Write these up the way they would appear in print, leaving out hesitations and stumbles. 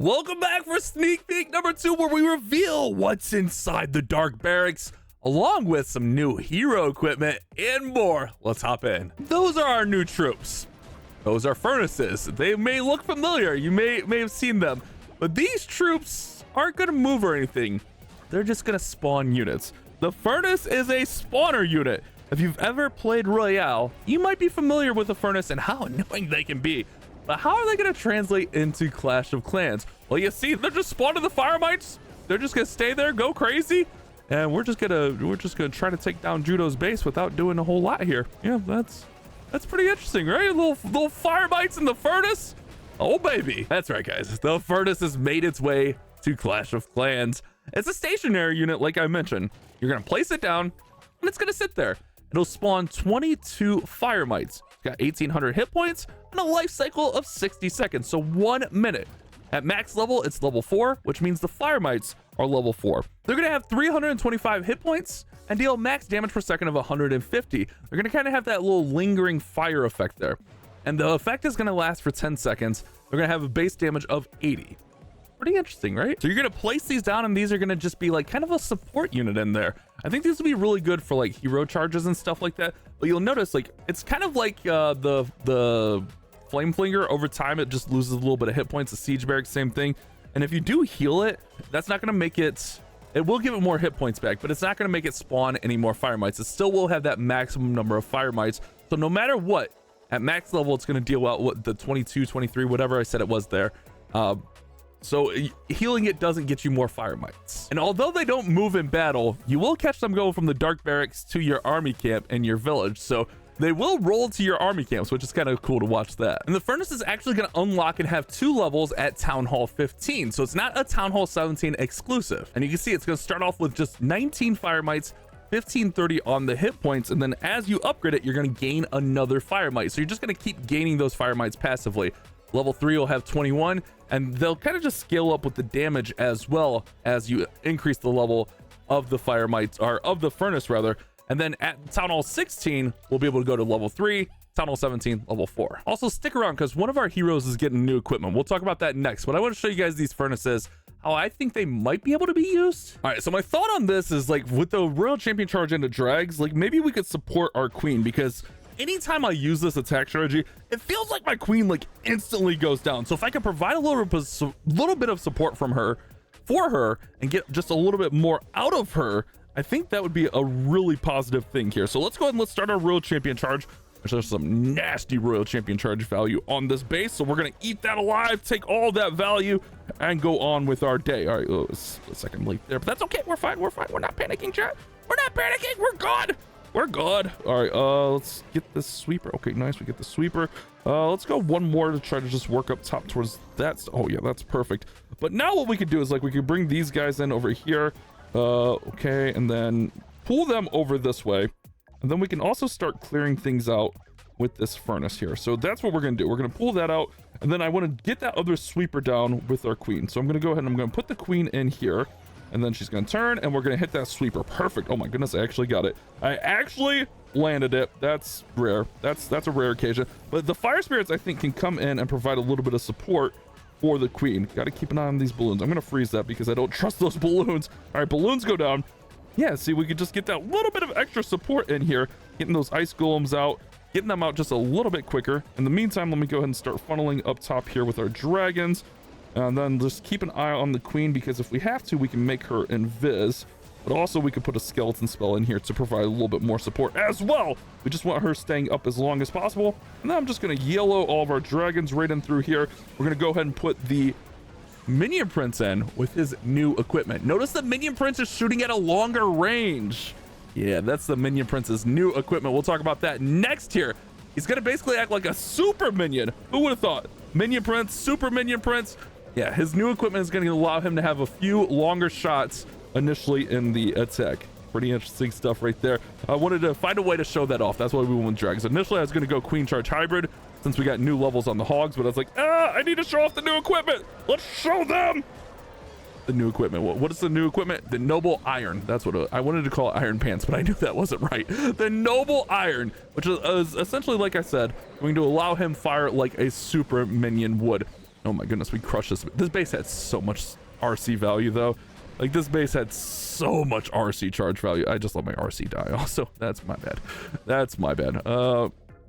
Welcome back for sneak peek number 2, where we reveal what's inside the Dark Barracks, along with some new hero equipment and more. Let's hop in. Those are our new troops. Those are furnaces. They may look familiar. You may have seen them, but these troops aren't going to move or anything. They're just going to spawn units. The furnace is a spawner unit. If you've ever played Royale, you might be familiar with the furnace and how annoying they can be. But how are they going to translate into Clash of Clans? Well, you see, they're just spawning the fire mites. They're just going to stay there, go crazy, and we're just gonna try to take down Judo's base without doing a whole lot here. Yeah, that's pretty interesting, right? Little fire mites in the furnace. Oh baby, that's right, guys. The furnace has made its way to Clash of Clans. It's a stationary unit, like I mentioned. You're gonna place it down, and it's gonna sit there. It'll spawn 22 fire mites. It's got 1,800 hit points and a life cycle of 60 seconds, so 1 minute. At max level, it's level 4, which means the fire mites are level 4. They're gonna have 325 hit points and deal max damage per second of 150. They're gonna kind of have that little lingering fire effect there. And the effect is gonna last for 10 seconds. They're gonna have a base damage of 80. Pretty interesting, right? So you're gonna place these down, and these are gonna just be like kind of a support unit in there. I think these will be really good for like hero charges and stuff like that. But you'll notice like it's kind of like the Flame Flinger. Over time it just loses a little bit of hit points. The Siege Barracks, same thing. And if you do heal it, that's not gonna make it, it will give it more hit points back, but it's not gonna make it spawn any more fire mites. It still will have that maximum number of fire mites. So no matter what, at max level, it's gonna deal out what the 22, 23, whatever I said it was there. So healing it doesn't get you more fire mites. And although they don't move in battle, you will catch them go from the Dark Barracks to your army camp and your village. So they will roll to your army camps, which is kind of cool to watch that. And the furnace is actually going to unlock and have 2 levels at Town Hall 15. So it's not a Town Hall 17 exclusive. And you can see it's going to start off with just 19 fire mites, 1530 on the hit points, and then as you upgrade it, you're going to gain another fire mite. So you're just going to keep gaining those fire mites passively. Level 3 will have 21, and they'll kind of just scale up with the damage as well as you increase the level of the fire mites, or of the furnace rather. And then at Town Hall 16, we'll be able to go to level 3, Town Hall 17, level 4. Also stick around, because one of our heroes is getting new equipment. We'll talk about that next, but I want to show you guys these furnaces, how I think they might be able to be used. All right, so my thought on this is like with the Royal Champion charge into drags, like maybe we could support our queen, because anytime I use this attack strategy, it feels like my queen like instantly goes down. So if I can provide a little bit of support from her, for her, and get just a little bit more out of her, I think that would be a really positive thing here. So let's go ahead and let's start our Royal Champion charge. There's some nasty Royal Champion charge value on this base, so we're gonna eat that alive, take all that value, and go on with our day. All right, it's a second late there, but that's okay. We're fine. We're not panicking, chat. We're not panicking. We're good. We're good. All right, let's get this sweeper. Okay, nice. We get the sweeper. Let's go one more to try to just work up top towards that. Oh yeah, that's perfect. But now what we could do is like we could bring these guys in over here. Okay, and then pull them over this way. And then we can also start clearing things out with this furnace here. So that's what we're gonna do. We're gonna pull that out, and then I want to get that other sweeper down with our queen. So I'm gonna go ahead and I'm gonna put the queen in here. And then she's gonna turn, and we're gonna hit that sweeper. Perfect. Oh my goodness, I actually got it. I actually landed it. That's rare. That's a rare occasion. But the fire spirits, I think, can come in and provide a little bit of support for the queen. Got to keep an eye on these balloons. I'm gonna freeze that because I don't trust those balloons. All right, balloons go down. Yeah, see, we could just get that little bit of extra support in here, getting those ice golems out, getting them out just a little bit quicker. In the meantime, let me go ahead and start funneling up top here with our dragons. And then just keep an eye on the queen, because if we have to, we can make her invis, but also we could put a skeleton spell in here to provide a little bit more support as well. We just want her staying up as long as possible. And then I'm just going to yellow all of our dragons right in through here. We're going to go ahead and put the Minion Prince in with his new equipment. Notice the Minion Prince is shooting at a longer range. Yeah, that's the Minion Prince's new equipment. We'll talk about that next here. He's going to basically act like a super minion. Who would have thought? Minion Prince, super Minion Prince. Yeah, his new equipment is going to allow him to have a few longer shots initially in the attack. Pretty interesting stuff right there. I wanted to find a way to show that off. That's why we went with dragons. Initially, I was going to go Queen Charge Hybrid since we got new levels on the hogs, but I was like, I need to show off the new equipment. Let's show them the new equipment. What is the new equipment? The Noble Iron. That's what I wanted to call it Iron Pants, but I knew that wasn't right. The Noble Iron, which is essentially, like I said, going to allow him fire like a super minion would. Oh my goodness, we crushed this. This base had so much RC value though. Like this base had so much RC charge value. I just let my RC die also. That's my bad. That's my bad.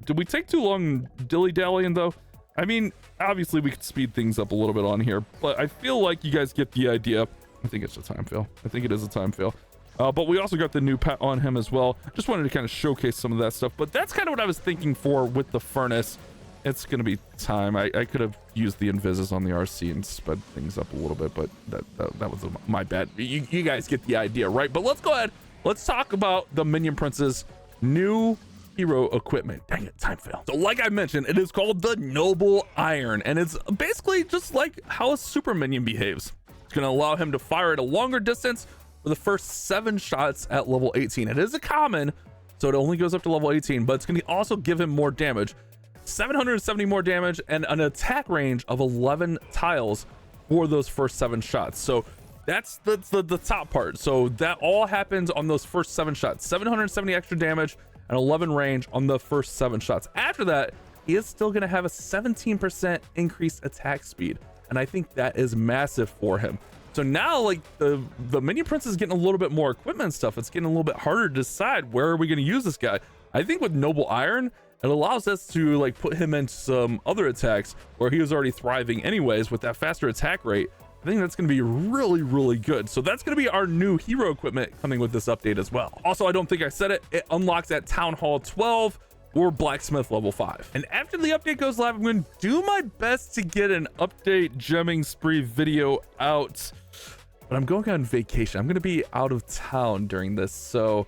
Did we take too long dilly-dallying though? I mean, obviously we could speed things up a little bit on here, but I feel like you guys get the idea. I think it's a time fail. I think it is a time fail. But we also got the new pet on him as well. Just wanted to kind of showcase some of that stuff, but that's kind of what I was thinking for with the furnace. It's going to be time. I could have used the invises on the RC and sped things up a little bit, but that was my bad. You guys get the idea, right? But let's go ahead. Let's talk about the Minion Prince's new hero equipment. Dang it, time fail. So like I mentioned, it is called the Noble Iron, and it's basically just like how a super minion behaves. It's going to allow him to fire at a longer distance for the first 7 shots at level 18. It is a common, so it only goes up to level 18, but it's going to also give him more damage. 770 more damage and an attack range of 11 tiles for those first 7 shots. So that's the top part. So that all happens on those first 7 shots. 770 extra damage and 11 range on the first 7 shots. After that, he is still going to have a 17% increased attack speed, and I think that is massive for him. So now, like, the Minion Prince is getting a little bit more equipment and stuff. It's getting a little bit harder to decide where are we going to use this guy. I think with Noble Iron, it allows us to like put him in some other attacks where he was already thriving anyways with that faster attack rate. I think that's going to be really, really good. So that's going to be our new hero equipment coming with this update as well. Also, I don't think I said it. It unlocks at Town Hall 12 or Blacksmith level 5. And after the update goes live, I'm going to do my best to get an update gemming spree video out. But I'm going on vacation. I'm going to be out of town during this. So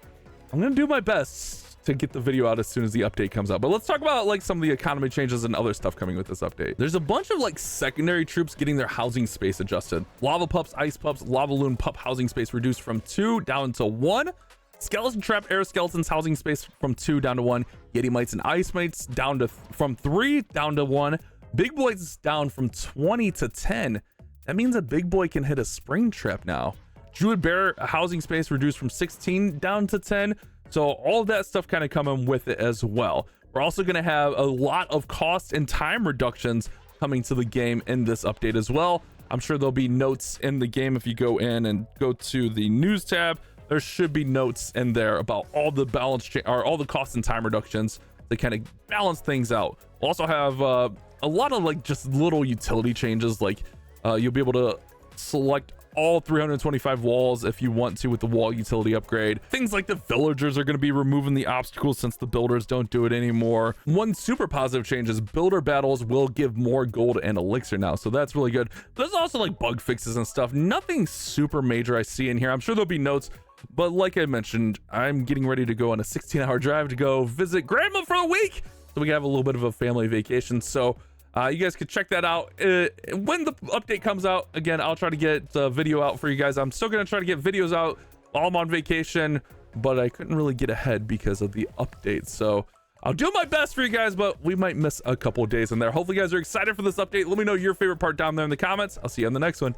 I'm going to do my best to get the video out as soon as the update comes out. But let's talk about like some of the economy changes and other stuff coming with this update. There's a bunch of like secondary troops getting their housing space adjusted. Lava pups, ice pups, lava loon pup housing space reduced from 2 down to 1. Skeleton trap air skeletons housing space from 2 down to 1. Yeti mites and ice mites down to from 3 down to 1. Big boys down from 20 to 10. That means a big boy can hit a spring trap now. Druid bear housing space reduced from 16 down to 10. So all of that stuff kind of coming with it as well. We're also going to have a lot of cost and time reductions coming to the game in this update as well. I'm sure there'll be notes in the game. If you go in and go to the news tab, there should be notes in there about all the all the cost and time reductions to kind of balance things out. We'll also have a lot of like just little utility changes. Like you'll be able to select all 325 walls if you want to with the wall utility upgrade. Things like the villagers are going to be removing the obstacles since the builders don't do it anymore. One super positive change is builder battles will give more gold and elixir now, so that's really good. There's also like bug fixes and stuff. Nothing super major I see in here. I'm sure there'll be notes, but like I mentioned, I'm getting ready to go on a 16-hour drive to go visit grandma for a week so we can have a little bit of a family vacation. So you guys can check that out when the update comes out. Again, I'll try to get the video out for you guys. I'm still going to try to get videos out while I'm on vacation, but I couldn't really get ahead because of the update. So I'll do my best for you guys, but we might miss a couple of days in there. Hopefully you guys are excited for this update. Let me know your favorite part down there in the comments. I'll see you on the next one.